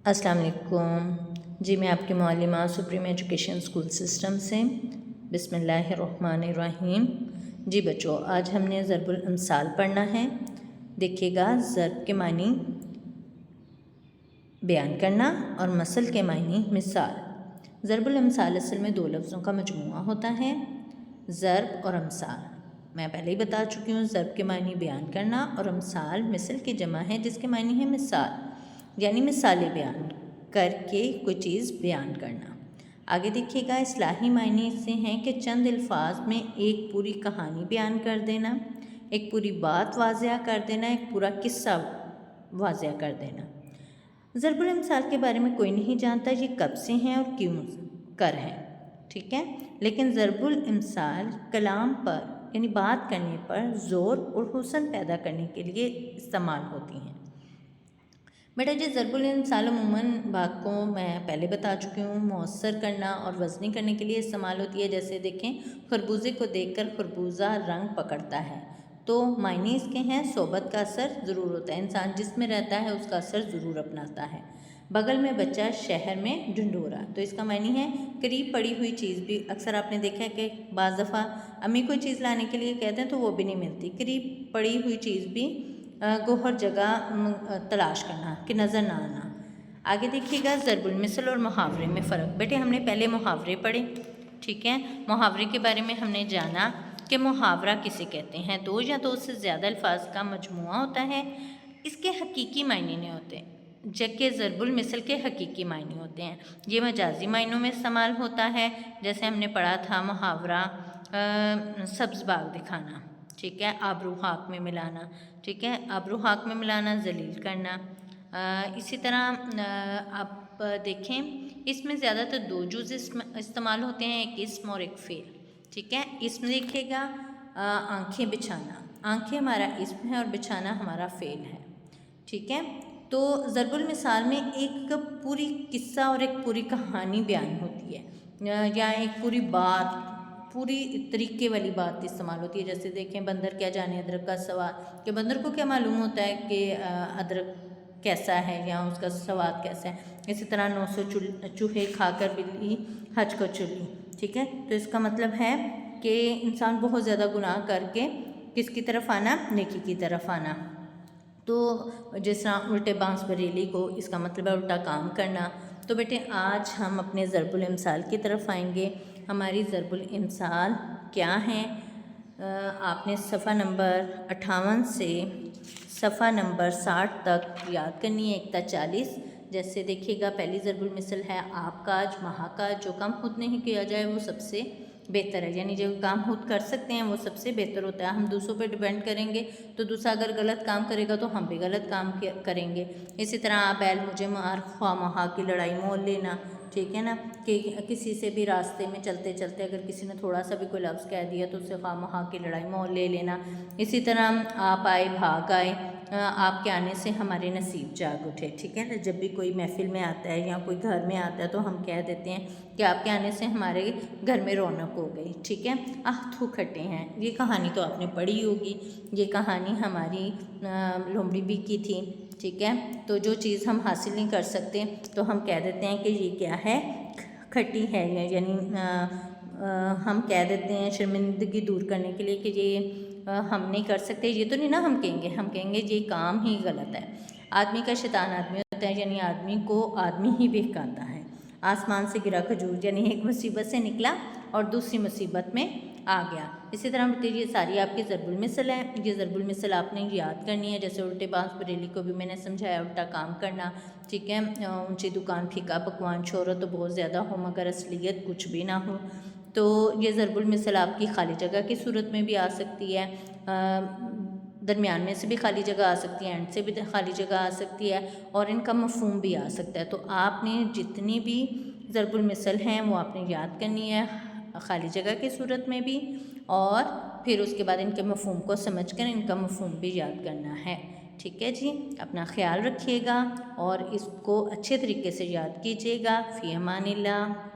अस्सलाम वालेकुम जी। मैं आपकी मौलिमा सुप्रीम एजुकेशन स्कूल सिस्टम से। बिस्मिल्लाहिर्रहमानिर्रहीम। जी बच्चों, आज हमने ज़रबुल अमसाल पढ़ना है। देखिएगा, ज़रब के मानी बयान करना और मसल के मानी मिसाल। ज़रबुल अमसाल असल में दो लफ्ज़ों का मजमूआ होता है, ज़रब और अमसाल। मैं पहले ही बता चुकी हूँ, ज़रब के मानी बयान करना और अमसाल मिसल की जमा है जिसके मानी है मिसाल, यानी मिसालें बयान करके कोई चीज़ बयान करना। आगे देखिएगा, इस्लाही मायने से हैं कि चंद अल्फाज में एक पूरी कहानी बयान कर देना, एक पूरी बात वाज़िया कर देना, एक पूरा किस्सा वाज़िया कर देना। ज़रबुल अमसाल के बारे में कोई नहीं जानता ये कब से हैं और क्यों कर हैं, ठीक है। लेकिन ज़रबुल अमसाल कलाम पर यानी बात करने पर ज़ोर और हुस्न पैदा करने के लिए इस्तेमाल होती हैं। बेटा जी, ज़रबुल अमसाल अमूमन बात को मैं पहले बता चुकी हूँ, मौसर करना और वज़नी करने के लिए इस्तेमाल होती है। जैसे देखें, खरबूजे को देखकर खरबूजा रंग पकड़ता है, तो मायने इसके हैं सोबत का असर ज़रूर होता है, इंसान जिसमें रहता है उसका असर ज़रूर अपनाता है। बगल में बच्चा शहर में ढिंढोरा, तो इसका मायने है करीब पड़ी हुई चीज़ भी। अक्सर आपने देखा है कि बाज़ दफ़ा अम्मी कोई चीज़ लाने के लिए कहते हैं तो वो भी नहीं मिलती। करीब पड़ी हुई चीज़ भी गोहर जगह तलाश करना कि नज़र ना आना। आगे देखिएगा, ज़रबुल मिसल और मुहावरे में फ़र्क। बेटे हमने पहले मुहावरे पढ़े, ठीक है। मुहावरे के बारे में हमने जाना कि मुहावरा किसे कहते हैं, दो या दो से ज़्यादा अल्फाज का मजमूआ होता है। इसके हकीकी मायने नहीं होते, जबकि ज़रबुल मिसल के हकीकी मायने होते हैं। ये मजाजी मायनों में इस्तेमाल होता है। जैसे हमने पढ़ा था मुहावरा सब्ज़ बाग दिखाना, ठीक है, आबरू हाक में मिलाना, ठीक है, आबरू हाक में मिलाना, जलील करना। इसी तरह आप देखें, इसमें ज़्यादातर दो जुज़ इस्तेमाल होते हैं, एक इस्म और एक फ़ेल, ठीक है। इसमें देखिएगा, आँखें बिछाना, आँखें हमारा इस्म है और बिछाना हमारा फ़ेल है, ठीक है। तो ज़रबुल मिसाल में एक पूरी किस्सा और एक पूरी कहानी बयान होती है, या एक पूरी बात, पूरी तरीके वाली बात इस्तेमाल होती है। जैसे देखें, बंदर क्या जाने अदरक का स्वाद, कि बंदर को क्या मालूम होता है कि अदरक कैसा है या उसका स्वाद कैसा है। इसी तरह 900 चूहे खाकर बिल्ली हज को चुली, ठीक है। तो इसका मतलब है कि इंसान बहुत ज़्यादा गुनाह करके किसकी तरफ आना, नेकी की तरफ आना। तो जिस तरह उल्टे बांस बरेली को, इसका मतलब है उल्टा काम करना। तो बेटे आज हम अपने ज़रबुल अमसाल की तरफ आएंगे। हमारी ज़रबुल अमसाल क्या हैं, आपने सफ़ा नंबर 58 से सफ़ा नंबर 60 तक याद करनी है, 1 ता 40। जैसे देखिएगा, पहली ज़रबुल मिसल है आपकाज महाकाज, जो काम खुद नहीं किया जाए वो सबसे बेहतर है, यानी जो काम खुद कर सकते हैं वो सबसे बेहतर होता है। हम दूसरों पर डिपेंड करेंगे तो दूसरा अगर गलत काम करेगा तो हम भी गलत काम करेंगे। इसी तरह आप बैल मुझे मार ख्वा महा की लड़ाई मोल लेना, ठीक है ना, कि किसी से भी रास्ते में चलते चलते अगर किसी ने थोड़ा सा भी कोई लफ्ज़ कह दिया तो उससे ख्वा महा की लड़ाई मोल ले लेना। इसी तरह आप आए भाग आए, आपके आने से हमारे नसीब जाग उठे, ठीक है ना। जब भी कोई महफिल में आता है या कोई घर में आता है तो हम कह देते हैं कि आपके आने से हमारे घर में रौनक हो गई, ठीक है। आह थू खट्टे हैं, ये कहानी तो आपने पढ़ी होगी। ये कहानी हमारी लोमड़ी बी की थी, ठीक है। तो जो चीज़ हम हासिल नहीं कर सकते तो हम कह देते हैं कि ये क्या है, खट्टी है, यानी हम कह देते हैं शर्मिंदगी दूर करने के लिए कि ये हम नहीं कर सकते। ये तो नहीं ना हम कहेंगे ये काम ही गलत है। आदमी का शैतान आदमी होता है, यानी आदमी को आदमी ही बहकाता है। आसमान से गिरा खजूर, यानी एक मुसीबत से निकला और दूसरी मुसीबत में आ गया। इसी तरह ये सारी आपकी ज़रबुल मिसल है। ये ज़रबुल मिसल आपने याद करनी है। जैसे उल्टे बांस बरेली को भी मैंने समझाया, उल्टा काम करना, ठीक है। ऊंची दुकान फीका पकवान, शोहरत तो बहुत ज़्यादा हो मगर असलियत कुछ भी ना हो। तो ये ज़रबुल मिसल आपकी खाली जगह की सूरत में भी आ सकती है, दरमियान में से भी खाली जगह आ सकती है, एंड से भी खाली जगह आ सकती है, और इनका मफ़हूम भी आ सकता है। तो आपने जितनी भी ज़रबुल मिसल हैं वो आपने याद करनी है, खाली जगह की सूरत में भी, और फिर उसके बाद इनके मफ़हूम को समझकर इनका मफ़हूम भी याद करना है, ठीक है जी। अपना ख्याल रखिएगा और इसको अच्छे तरीके से याद कीजिएगा। फ़ी अमानिल्लाह।